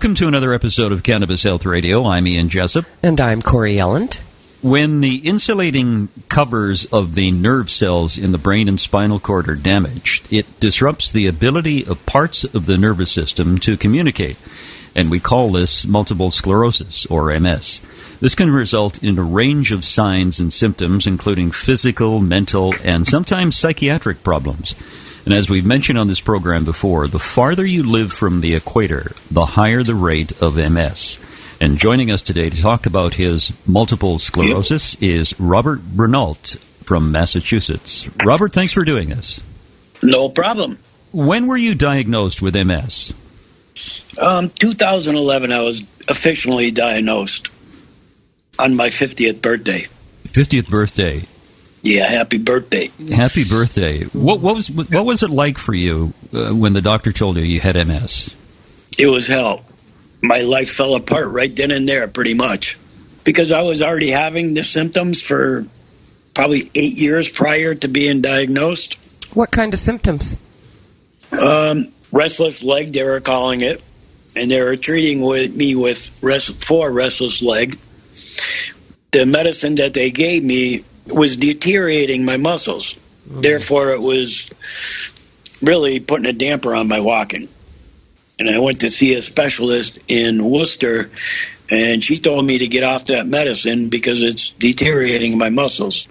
Welcome to another episode of Cannabis Health Radio. I'm Ian Jessup. And I'm Corey Elland. When the insulating covers of the nerve cells in the brain and spinal cord are damaged, it disrupts the ability of parts of the nervous system to communicate. And we call this multiple sclerosis, or MS. This can result in a range of signs and symptoms, including physical, mental, and sometimes psychiatric problems. And as we've mentioned on this program before, the farther you live from the equator, the higher the rate of MS. And joining us today to talk about his multiple sclerosis is Robert Brunault from Massachusetts. Robert, thanks for doing this. No problem. When were you diagnosed with MS? 2011, I was officially diagnosed on my 50th birthday. 50th birthday. Yeah, happy birthday. Happy birthday. What was it like for you when the doctor told you had MS? It was hell. My life fell apart right then and there, pretty much. Because I was already having the symptoms for probably 8 years prior to being diagnosed. What kind of symptoms? Restless leg, they were calling it. And they were treating me for restless leg. The medicine that they gave me was deteriorating my muscles. Therefore, it was really putting a damper on my walking. And I went to see a specialist in Worcester, and she told me to get off that medicine because it's deteriorating my muscles.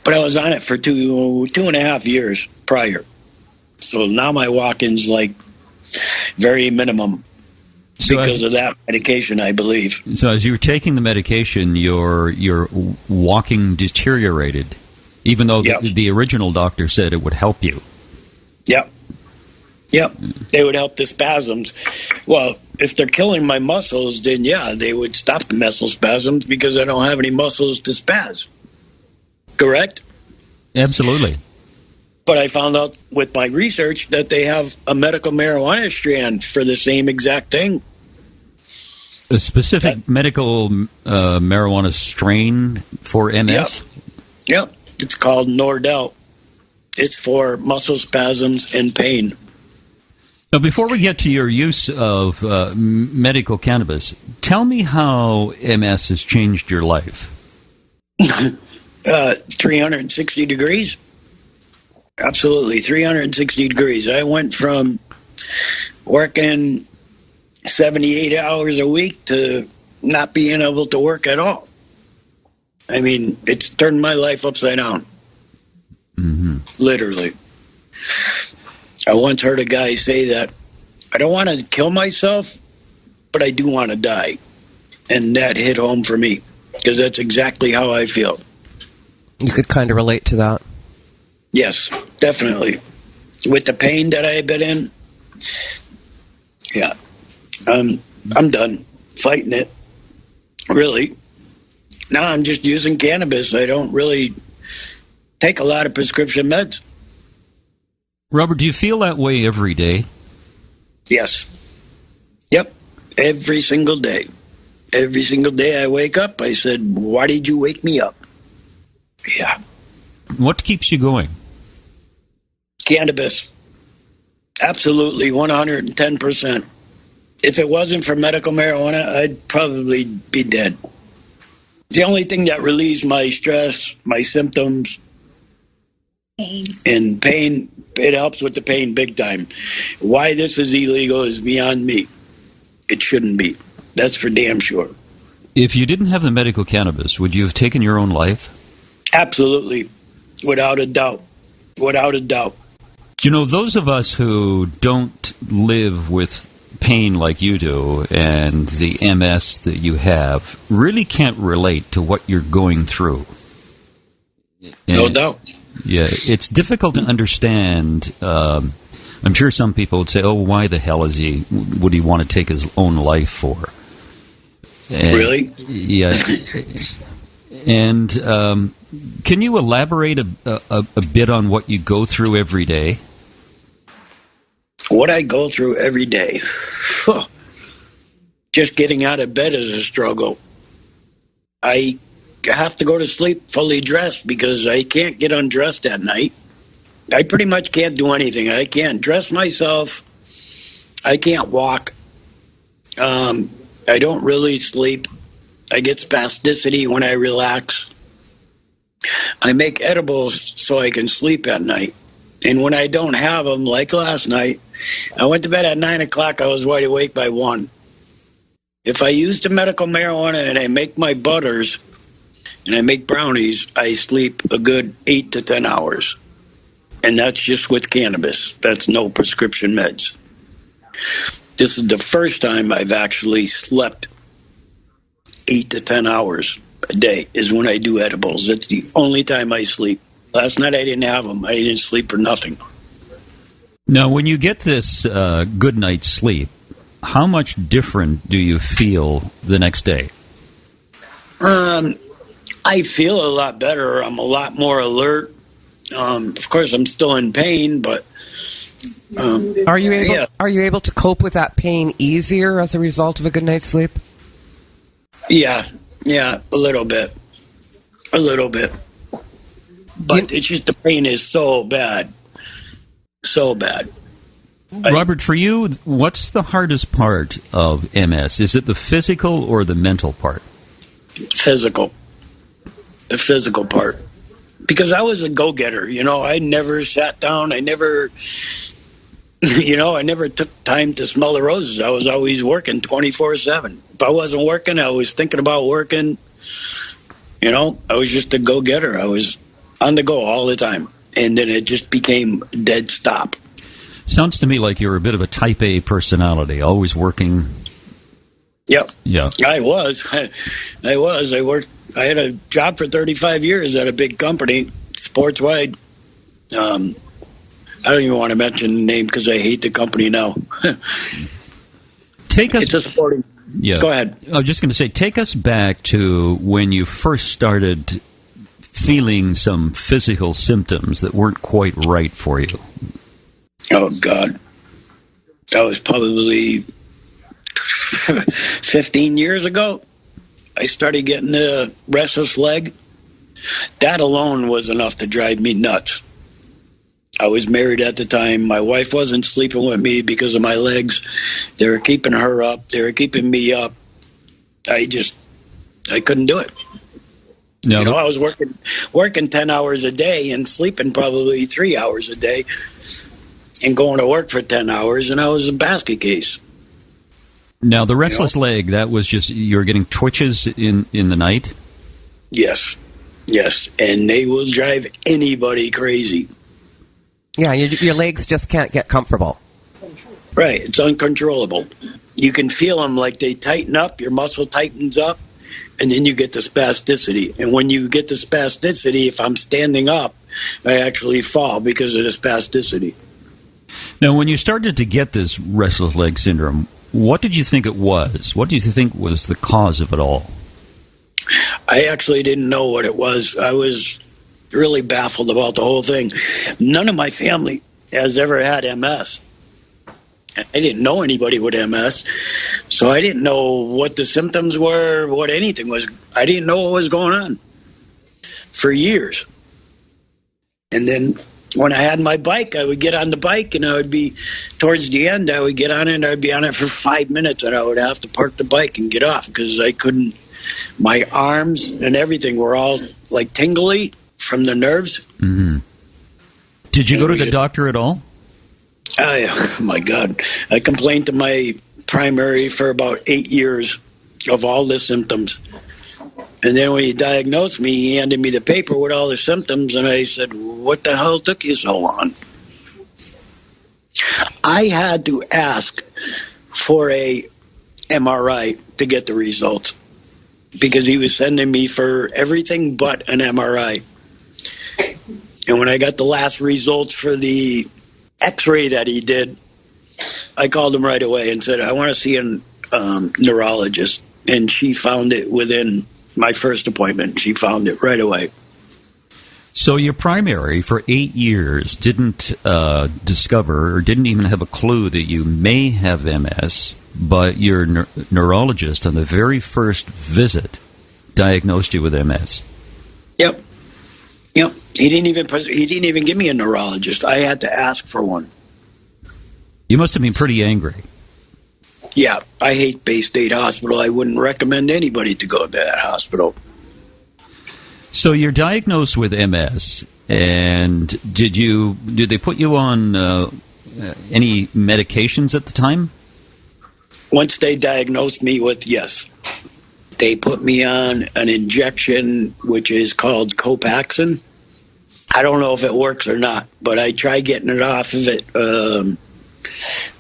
But I was on it for two and a half years prior. So now my walking's like very minimum. Because of that medication, I believe. So as you were taking the medication, your walking deteriorated, even though the original doctor said it would help you. Yep. They would help the spasms. Well, if they're killing my muscles, then they would stop the muscle spasms because I don't have any muscles to spaz. Correct? Absolutely. But I found out with my research that they have a medical marijuana strand for the same exact thing. A specific medical marijuana strain for MS? Yep. It's called Nordell. It's for muscle spasms and pain. Now, before we get to your use of medical cannabis, tell me how MS has changed your life. 360 degrees. Absolutely, 360 degrees. I went from working 78 hours a week to not being able to work at all. I mean, it's turned my life upside down. Mm-hmm. Literally. I once heard a guy say that, I don't want to kill myself, but I do want to die. And that hit home for me, because that's exactly how I feel. You could kind of relate to that. Yes, definitely. With the pain that I have been in, I'm done fighting it. Really. Now I'm just using cannabis. I don't really take a lot of prescription meds. Robert, do you feel that way every day? Yes. Yep. Every single day. Every single day I wake up, I said, why did you wake me up? Yeah. What keeps you going? Cannabis. Absolutely, 110%. If it wasn't for medical marijuana, I'd probably be dead. The only thing that relieves my stress, my symptoms, and pain, it helps with the pain big time. Why this is illegal is beyond me. It shouldn't be. That's for damn sure. If you didn't have the medical cannabis, would you have taken your own life? Absolutely. Without a doubt. Without a doubt. You know, those of us who don't live with pain like you do and the MS that you have really can't relate to what you're going through. No doubt. Yeah, it's difficult to understand. I'm sure some people would say, oh, why the hell would he want to take his own life for? And, really? Yeah. And can you elaborate a bit on what you go through every day? What I go through every day. Just getting out of bed is a struggle. I have to go to sleep fully dressed because I can't get undressed at night. I pretty much can't do anything. I can't dress myself. I can't walk. I don't really sleep. I get spasticity when I relax. I make edibles so I can sleep at night. And when I don't have them, like last night, I went to bed at 9 o'clock. I was wide awake by 1. If I use the medical marijuana and I make my butters and I make brownies, I sleep a good 8 to 10 hours. And that's just with cannabis. That's no prescription meds. This is the first time I've actually slept 8 to 10 hours a day is when I do edibles. That's the only time I sleep. Last night I didn't have them. I didn't sleep for nothing. Now, when you get this good night's sleep, how much different do you feel the next day? I feel a lot better. I'm a lot more alert. Of course, I'm still in pain, but Are you able to cope with that pain easier as a result of a good night's sleep? Yeah, a little bit. But it's just the pain is so bad. So bad. Robert, for you, what's the hardest part of MS? Is it the physical or the mental part? Physical. The physical part. Because I was a go-getter, I never sat down. I never took time to smell the roses. I was always working 24/7. If I wasn't working, I was thinking about working. I was just a go-getter. I was on the go all the time. And then it just became dead stop. Sounds to me like you're a bit of a type A personality, always working. Yep. Yeah. I was. I worked. I had a job for 35 years at a big company, sports-wide. I don't even want to mention the name because I hate the company now. It's a sporting. Yeah. Go ahead. I was just going to say, take us back to when you first started feeling some physical symptoms that weren't quite right for you. Oh, God. That was probably 15 years ago. I started getting a restless leg. That alone was enough to drive me nuts. I was married at the time. My wife wasn't sleeping with me because of my legs. They were keeping her up. They were keeping me up. I couldn't do it. No. I was working 10 hours a day and sleeping probably 3 hours a day and going to work for 10 hours, and I was a basket case. Now, the restless leg, that was just, you were getting twitches in the night? Yes, and they will drive anybody crazy. Yeah, your legs just can't get comfortable. Right, it's uncontrollable. You can feel them like they tighten up, your muscle tightens up, and then you get the spasticity. And when you get the spasticity, if I'm standing up, I actually fall because of the spasticity. Now, when you started to get this restless leg syndrome, what did you think it was? What do you think was the cause of it all? I actually didn't know what it was. I was really baffled about the whole thing. None of my family has ever had MS. I didn't know anybody with MS, so I didn't know what the symptoms were, what anything was. I didn't know what was going on for years. And then when I had my bike, I would get on the bike, and I would be, towards the end, I would get on it, and I'd be on it for 5 minutes, and I would have to park the bike and get off because I couldn't. My arms and everything were all like tingly from the nerves. Mm-hmm. Did you go to the doctor at all? Oh, my God. I complained to my primary for about 8 years of all the symptoms. And then when he diagnosed me, he handed me the paper with all the symptoms, and I said, what the hell took you so long? I had to ask for a MRI to get the results because he was sending me for everything but an MRI. And when I got the last results for the X-ray that he did, I called him right away and said, I want to see a neurologist. And she found it within my first appointment. She found it right away. So your primary for 8 years didn't discover or didn't even have a clue that you may have MS, but your neurologist on the very first visit diagnosed you with MS. Yep. He didn't even give me a neurologist. I had to ask for one. You must have been pretty angry. Yeah, I hate Bay State Hospital. I wouldn't recommend anybody to go to that hospital. So you're diagnosed with MS, and did they put you on any medications at the time? Once they diagnosed me with, yes. They put me on an injection which is called Copaxone. I don't know if it works or not, but I tried getting it off of it a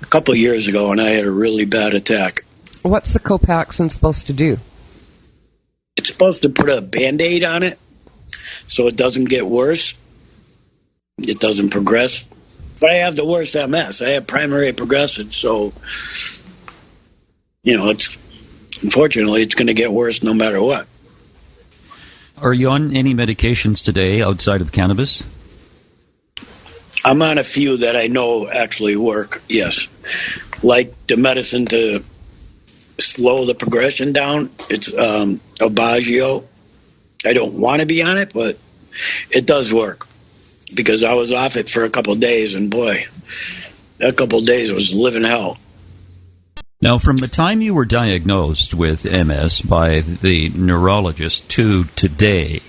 couple of years ago, and I had a really bad attack. What's the Copaxone supposed to do? It's supposed to put a Band-Aid on it so it doesn't get worse. It doesn't progress. But I have the worst MS. I have primary progressive, so, unfortunately, it's going to get worse no matter what. Are you on any medications today outside of cannabis? I'm on a few that I know actually work, yes. Like the medicine to slow the progression down. It's Obagio. I don't want to be on it, but it does work. Because I was off it for a couple of days, and boy, that couple of days was living hell. Now, from the time you were diagnosed with MS by the neurologist to today,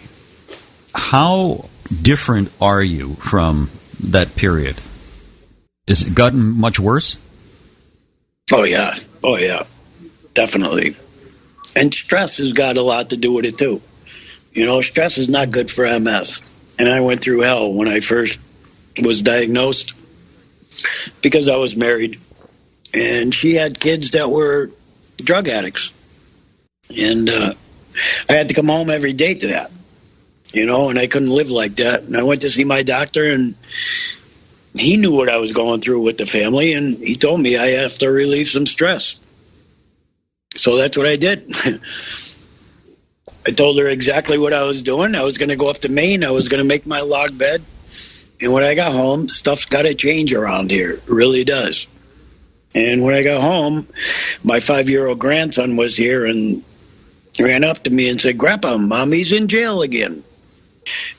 how different are you from that period? Has it gotten much worse? Oh, yeah, definitely. And stress has got a lot to do with it, too. Stress is not good for MS. And I went through hell when I first was diagnosed because I was married. And she had kids that were drug addicts. And I had to come home every day to that, and I couldn't live like that. And I went to see my doctor, and he knew what I was going through with the family, and he told me I have to relieve some stress. So that's what I did. I told her exactly what I was doing. I was going to go up to Maine. I was going to make my log bed. And when I got home, stuff's got to change around here. It really does. And when I got home, my 5-year-old grandson was here and ran up to me and said, "Grandpa, Mommy's in jail again."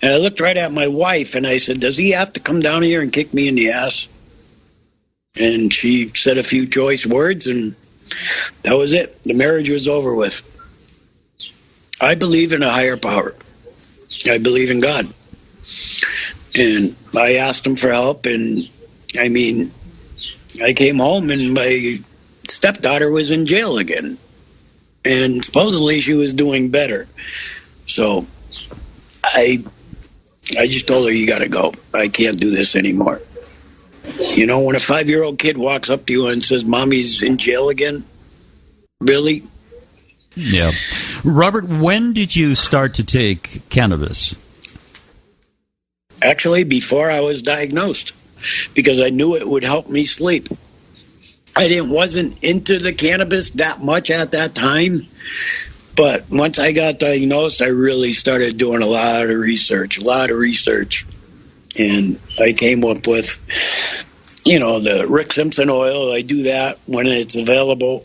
And I looked right at my wife and I said, "Does he have to come down here and kick me in the ass?" And she said a few choice words, and that was it. The marriage was over with. I believe in a higher power. I believe in God. And I asked him for help, and I came home and my stepdaughter was in jail again. And supposedly she was doing better. So I just told her, "You got to go. I can't do this anymore." When a 5-year-old kid walks up to you and says, "Mommy's in jail again," really? Yeah. Robert, when did you start to take cannabis? Actually, before I was diagnosed, because I knew it would help me sleep. I wasn't into the cannabis that much at that time, but once I got diagnosed, I really started doing a lot of research, and I came up with, the Rick Simpson oil. I do that when it's available.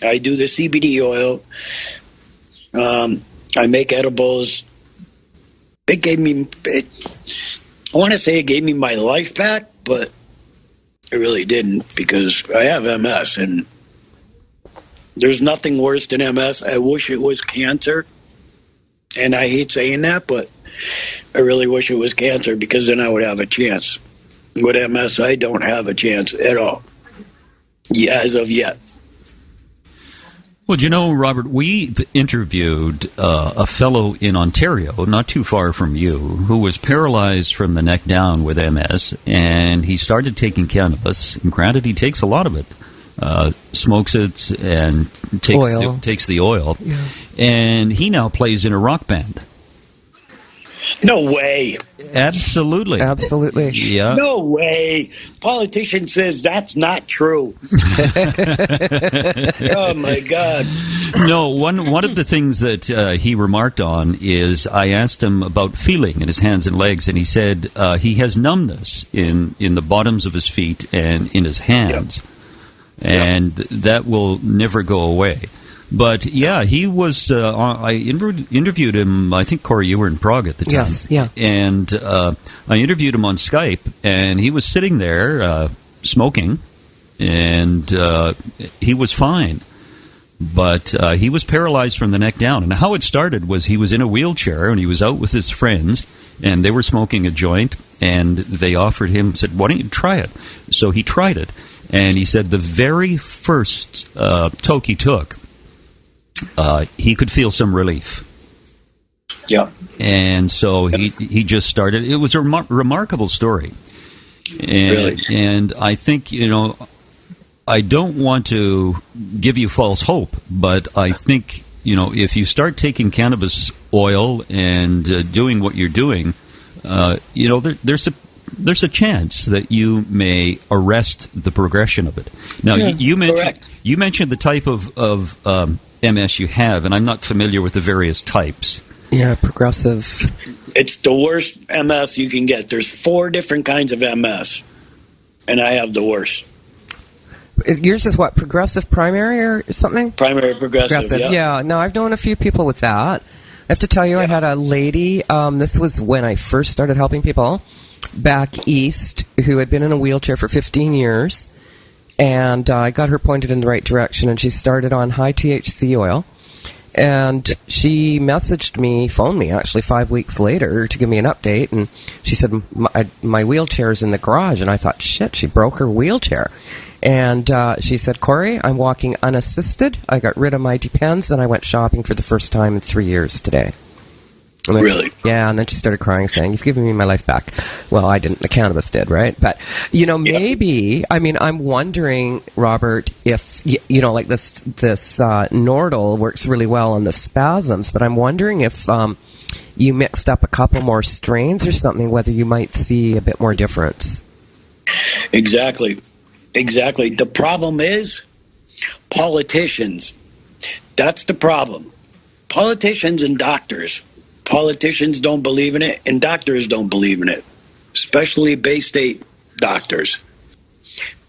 I do the CBD oil. I make edibles. I want to say it gave me my life back, but it really didn't, because I have MS, and there's nothing worse than MS. I wish it was cancer, and I hate saying that, but I really wish it was cancer, because then I would have a chance. With MS, I don't have a chance at all, as of yet. Well, Robert, we interviewed a fellow in Ontario, not too far from you, who was paralyzed from the neck down with MS, and he started taking cannabis. And granted, he takes a lot of it, smokes it, and takes the oil. Yeah. And he now plays in a rock band. No way. Absolutely. Yeah. No way. Politician says that's not true. Oh, my God. No, one of the things that he remarked on is I asked him about feeling in his hands and legs, and he said he has numbness in the bottoms of his feet and in his hands. Yep. And that will never go away. But, yeah, he was, I interviewed him, I think, Corey, you were in Prague at the time. Yes, yeah. And I interviewed him on Skype, and he was sitting there smoking, and he was fine. But he was paralyzed from the neck down. And how it started was he was in a wheelchair, and he was out with his friends, and they were smoking a joint, and they offered him, said, why don't you try it? So he tried it, and he said the very first toke he took, he could feel some relief. Yeah. And so he just started. It was a remarkable story. And, really? And I think, I don't want to give you false hope, but I think, if you start taking cannabis oil and doing what you're doing, there's a chance that you may arrest the progression of it. Now, you mentioned the type of MS you have, and I'm not familiar with the various types. Yeah, progressive. It's the worst MS you can get. There's 4 different kinds of MS, and I have the worst. Yours is what, progressive primary or something? Primary progressive, yeah. No, I've known a few people with that. I have to tell you, I had a lady, this was when I first started helping people back east, who had been in a wheelchair for 15 years, and I got her pointed in the right direction, and she started on high THC oil. And she phoned me actually 5 weeks later to give me an update, and she said, my wheelchair's in the garage. And I thought, shit, she broke her wheelchair. And she said, Corey, I'm walking unassisted. I got rid of my Depends, and I went shopping for the first time in 3 years today. Really? And then she started crying, saying, you've given me my life back. Well, I didn't. The cannabis did, right? But, maybe, I'm wondering, Robert, if, like this Nordal works really well on the spasms, but I'm wondering if you mixed up a couple more strains or something, whether you might see a bit more difference. Exactly. The problem is politicians. That's the problem. Politicians and doctors. Politicians don't believe in it, and doctors don't believe in it, especially Bay State doctors.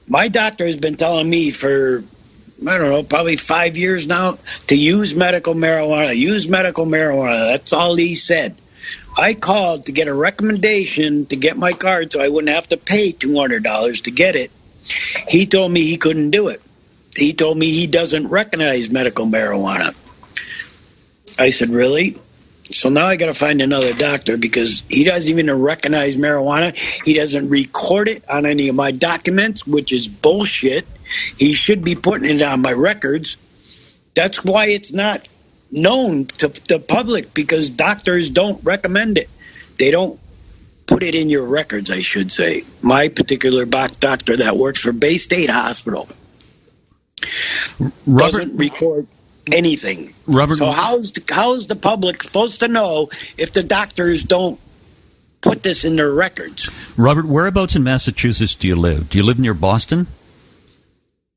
My doctor has been telling me for, probably 5 years now to use medical marijuana. That's all he said. I called to get a recommendation to get my card so I wouldn't have to pay $200 to get it. He told me he couldn't do it. He told me he doesn't recognize medical marijuana. I said, really? So now I got to find another doctor because he doesn't even recognize marijuana. He doesn't record it on any of my documents, which is bullshit. He should be putting it on my records. That's why it's not known to the public, because doctors don't recommend it. They don't put it in your records, I should say. My particular doctor that works for Bay State Hospital doesn't record anything. Robert, so how's the public supposed to know if the doctors don't put this in their records? Robert, whereabouts in Massachusetts do you live? Do you live near Boston?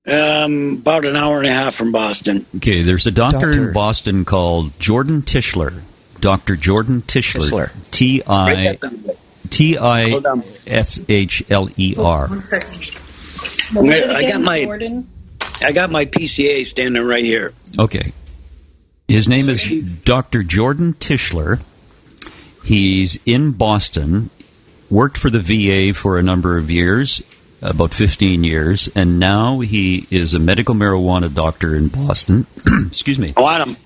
About an hour and a half from Boston. Okay, there's a doctor in Boston called Jordan Tischler. Dr. Jordan Tischler. Tischler. I got my PCA standing right here. Okay. His name is Dr. Jordan Tischler. He's in Boston, worked for the VA for a number of years, about 15 years, and now he is a medical marijuana doctor in Boston. Excuse me. I want him.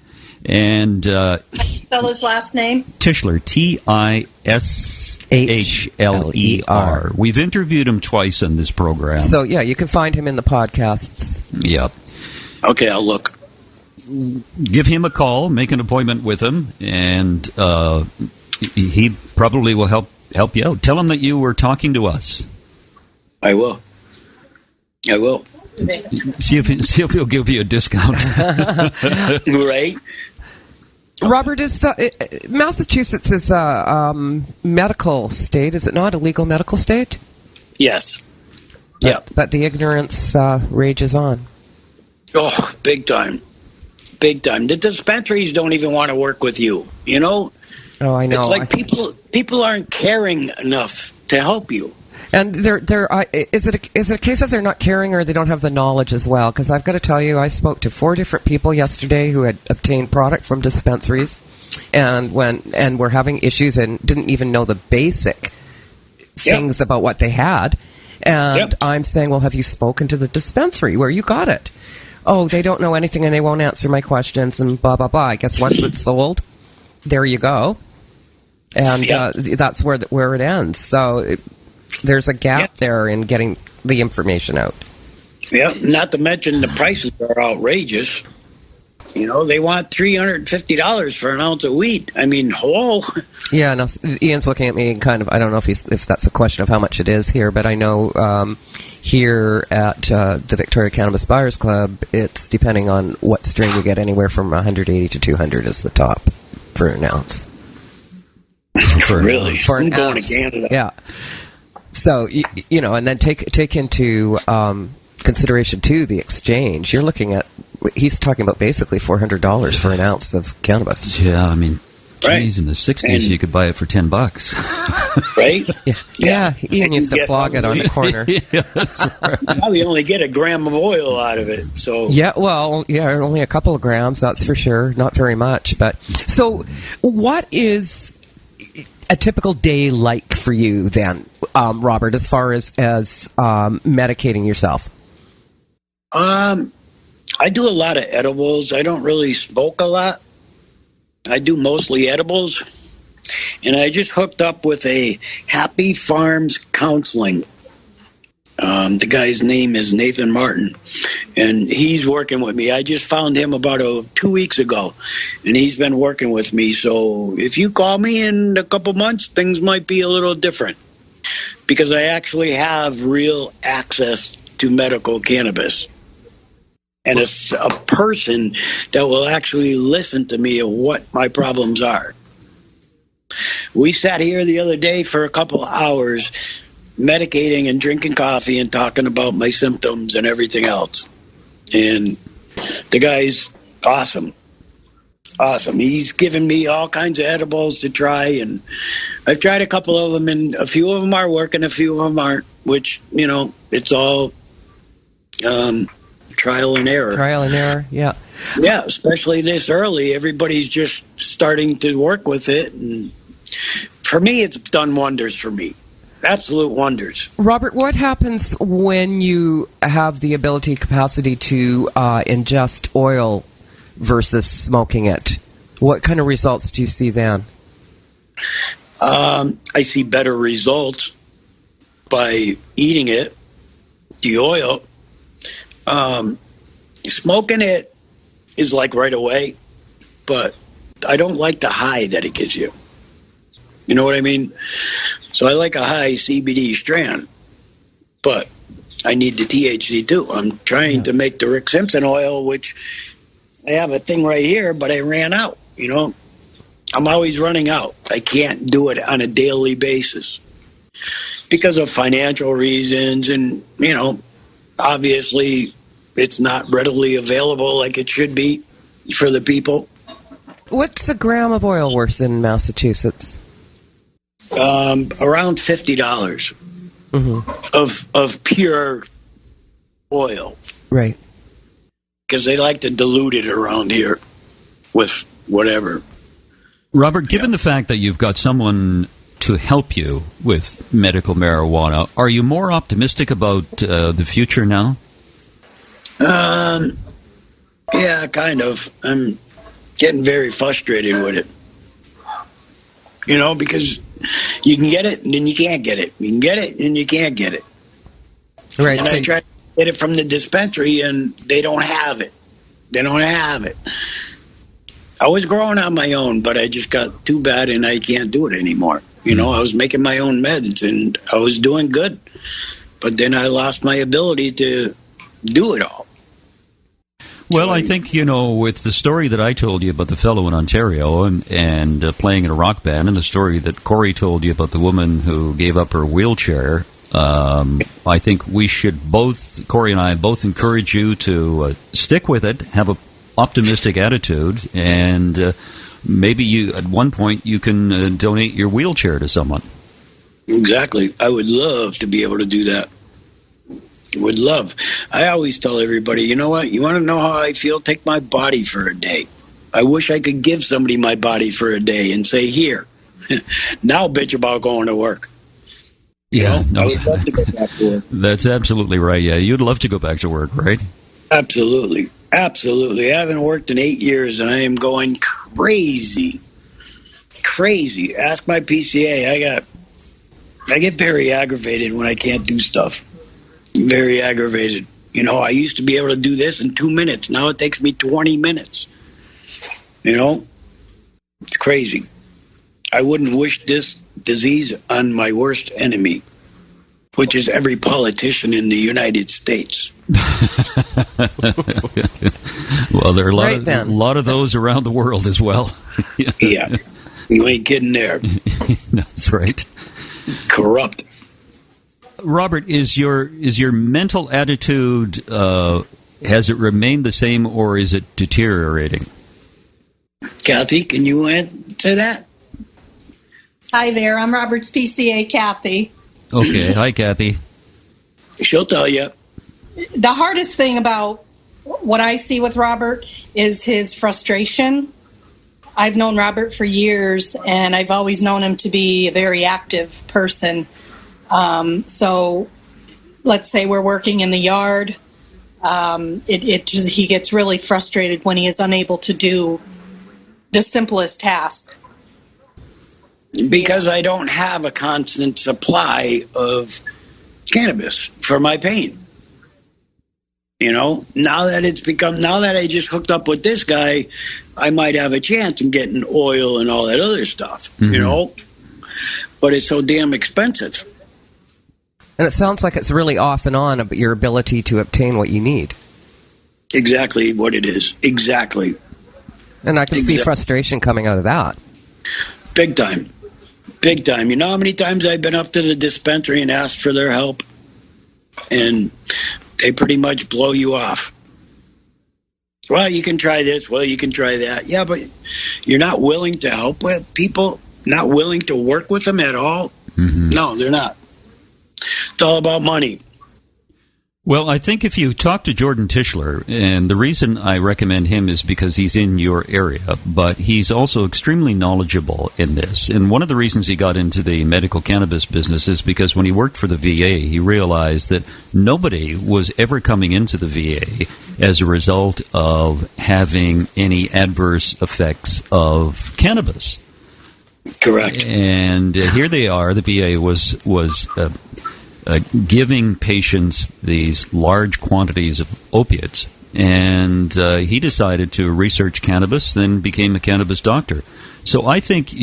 And spell his last name? Tischler, T-I-S-H-L-E-R. We've interviewed him twice on this program. So, yeah, you can find him in the podcasts. Yeah. Okay, I'll look. Give him a call, make an appointment with him, and he probably will help you out. Tell him that you were talking to us. I will. See if he'll give you a discount. Right. Robert, Massachusetts is a medical state, is it not? A legal medical state? Yes. Yeah. But the ignorance rages on. Oh, big time. Big time. The dispensaries don't even want to work with you, you know? Oh, I know. It's like people aren't caring enough to help you. And is it a case of they're not caring, or they don't have the knowledge as well? Because I've got to tell you, I spoke to 4 different people yesterday who had obtained product from dispensaries, and were having issues and didn't even know the basic things about what they had. And I'm saying, well, have you spoken to the dispensary where you got it? Oh, they don't know anything and they won't answer my questions and blah, blah, blah. I guess once it's sold, there you go. And that's where it ends. So there's a gap there in getting the information out. Yeah, not to mention the prices are outrageous. You know, they want $350 for an ounce of weed. I mean, hello. Yeah, no, Ian's looking at me and kind of, I don't know if that's a question of how much it is here, but I know here at the Victoria Cannabis Buyers Club, it's depending on what strain you get, anywhere from 180 to 200 is the top for an ounce. Really? For an going ounce. to Canada. Yeah. So, you know, and then take into consideration, too, the exchange. You're looking at, he's talking about basically $400 for an ounce of cannabis. Yeah, I mean, geez, in the 60s, you could buy it for $10. Right? Yeah. Ian used to flog it on the corner. Yeah, that's right. Now we only get a gram of oil out of it. So only a couple of grams, that's for sure. Not very much. But so what is a typical day like for you then, Robert, as far as medicating yourself? I do a lot of edibles. I don't really smoke a lot. I do mostly edibles. And I just hooked up with a Happy Farms Counseling. The guy's name is Nathan Martin, and he's working with me. I just found him about 2 weeks ago, and he's been working with me. So if you call me in a couple months, things might be a little different, because I actually have real access to medical cannabis. And it's a person that will actually listen to me of what my problems are. We sat here the other day for a couple of hours medicating and drinking coffee and talking about my symptoms and everything else. And the guy's awesome. Awesome. He's given me all kinds of edibles to try, and I've tried a couple of them, and a few of them are working, a few of them aren't, which, you know, it's all trial and error. Trial and error, yeah. Yeah, especially this early. Everybody's just starting to work with it. And for me, it's done wonders for me. Absolute wonders. Robert, what happens when you have the capacity to ingest oil versus smoking it? What kind of results do you see then? I see better results by eating it, the oil. Smoking it is like right away, but I don't like the high that it gives you. You know what I mean? So I like a high CBD strand, but I need the THC too. I'm trying to make the Rick Simpson oil, which I have a thing right here, but I ran out. You know, I'm always running out. I can't do it on a daily basis because of financial reasons, and, you know, obviously it's not readily available like it should be for the people. What's a gram of oil worth in Massachusetts? Around $50 of pure oil. Right. Because they like to dilute it around here with whatever. Robert, given the fact that you've got someone to help you with medical marijuana, are you more optimistic about the future now? Yeah, kind of. I'm getting very frustrated with it. You know, because you can get it and then you can't get it. You can get it and you can't get it. Right. And I try to get it from the dispensary and they don't have it. They don't have it. I was growing on my own, but I just got too bad and I can't do it anymore. You know, I was making my own meds and I was doing good. But then I lost my ability to do it all. Well, I think, you know, with the story that I told you about the fellow in Ontario and playing in a rock band, and the story that Corey told you about the woman who gave up her wheelchair, I think we should both, Corey and I, both encourage you to stick with it, have an optimistic attitude, and maybe you, at one point, you can donate your wheelchair to someone. Exactly. I would love to be able to do that. Would love. I always tell everybody, you know what? You want to know how I feel? Take my body for a day. I wish I could give somebody my body for a day and say, here, now bitch about going to work. Yeah, I would love to go back to work. That's absolutely right. Yeah, you'd love to go back to work, right? Absolutely. Absolutely. I haven't worked in 8 years, and I am going crazy. Crazy. Ask my PCA. I get very aggravated when I can't do stuff. Very aggravated. I used to be able to do this in 2 minutes. Now it takes me 20 minutes. It's crazy. I wouldn't wish this disease on my worst enemy, which is every politician in the United States. Well, there are a lot of those around the world as well. Yeah. You ain't kidding there. That's right. Corrupt. Robert, is your mental attitude, has it remained the same or is it deteriorating? Kathy, can you answer that? Hi there. I'm Robert's PCA, Kathy. Okay. Hi, Kathy. She'll tell you. The hardest thing about what I see with Robert is his frustration. I've known Robert for years, and I've always known him to be a very active person. So let's say we're working in the yard. He gets really frustrated when he is unable to do the simplest task. Because I don't have a constant supply of cannabis for my pain. Now that I just hooked up with this guy, I might have a chance in getting oil and all that other stuff, But it's so damn expensive. And it sounds like it's really off and on about your ability to obtain what you need. Exactly what it is. Exactly. And I can see frustration coming out of that. Big time. Big time. You know how many times I've been up to the dispensary and asked for their help? And they pretty much blow you off. Well, you can try this. Well, you can try that. Yeah, but you're not willing to help with people? Not willing to work with them at all? Mm-hmm. No, they're not. It's all about money. Well, I think if you talk to Jordan Tischler, and the reason I recommend him is because he's in your area, but he's also extremely knowledgeable in this. And one of the reasons he got into the medical cannabis business is because when he worked for the VA, he realized that nobody was ever coming into the VA as a result of having any adverse effects of cannabis. Correct. And here they are. The VA was giving patients these large quantities of opiates, and he decided to research cannabis, then became a cannabis doctor. So I think,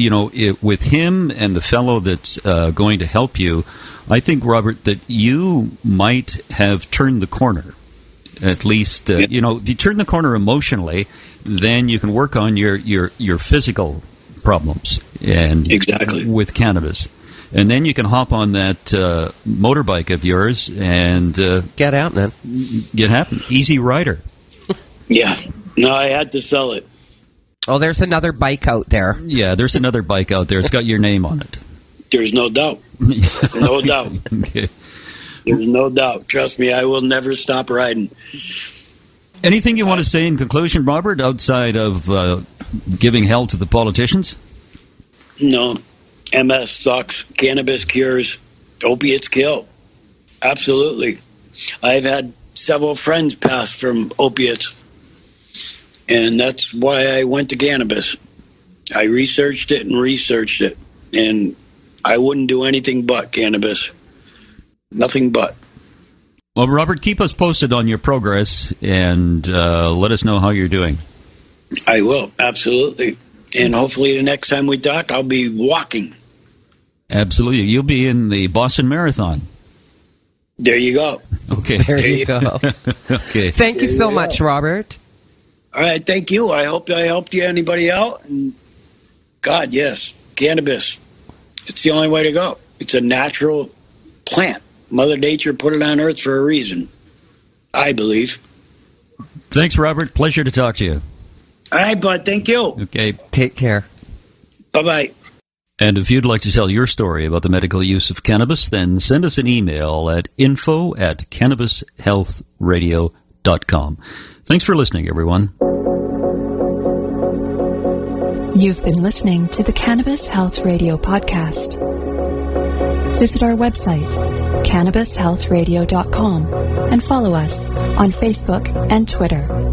with him and the fellow that's going to help you, I think, Robert, that you might have turned the corner. At least, if you turn the corner emotionally, then you can work on your physical problems and exactly with cannabis. And then you can hop on that motorbike of yours and get out, man. Get happy. Easy rider. Yeah. No, I had to sell it. Oh, there's another bike out there. Yeah, there's another bike out there. It's got your name on it. There's no doubt. No doubt. Okay. There's no doubt. Trust me, I will never stop riding. Anything you want to say in conclusion, Robert, outside of giving hell to the politicians? No. MS sucks. Cannabis cures. Opiates kill. Absolutely. I've had several friends pass from opiates, and that's why I went to cannabis. I researched it, and I wouldn't do anything but cannabis. Nothing but. Well, Robert, keep us posted on your progress, and let us know how you're doing. I will, absolutely. And hopefully the next time we talk, I'll be walking. Absolutely. You'll be in the Boston Marathon. There you go. Okay. There you go. Okay. Thank you so much, Robert. All right, thank you. I hope I helped you, anybody out. And God, yes, cannabis. It's the only way to go. It's a natural plant. Mother Nature put it on Earth for a reason, I believe. Thanks, Robert. Pleasure to talk to you. All right, bud. Thank you. Okay. Take care. Bye-bye. And if you'd like to tell your story about the medical use of cannabis, then send us an email at info@cannabishealthradio.com. Thanks for listening, everyone. You've been listening to the Cannabis Health Radio podcast. visit our website, cannabishealthradio.com, and follow us on Facebook and Twitter.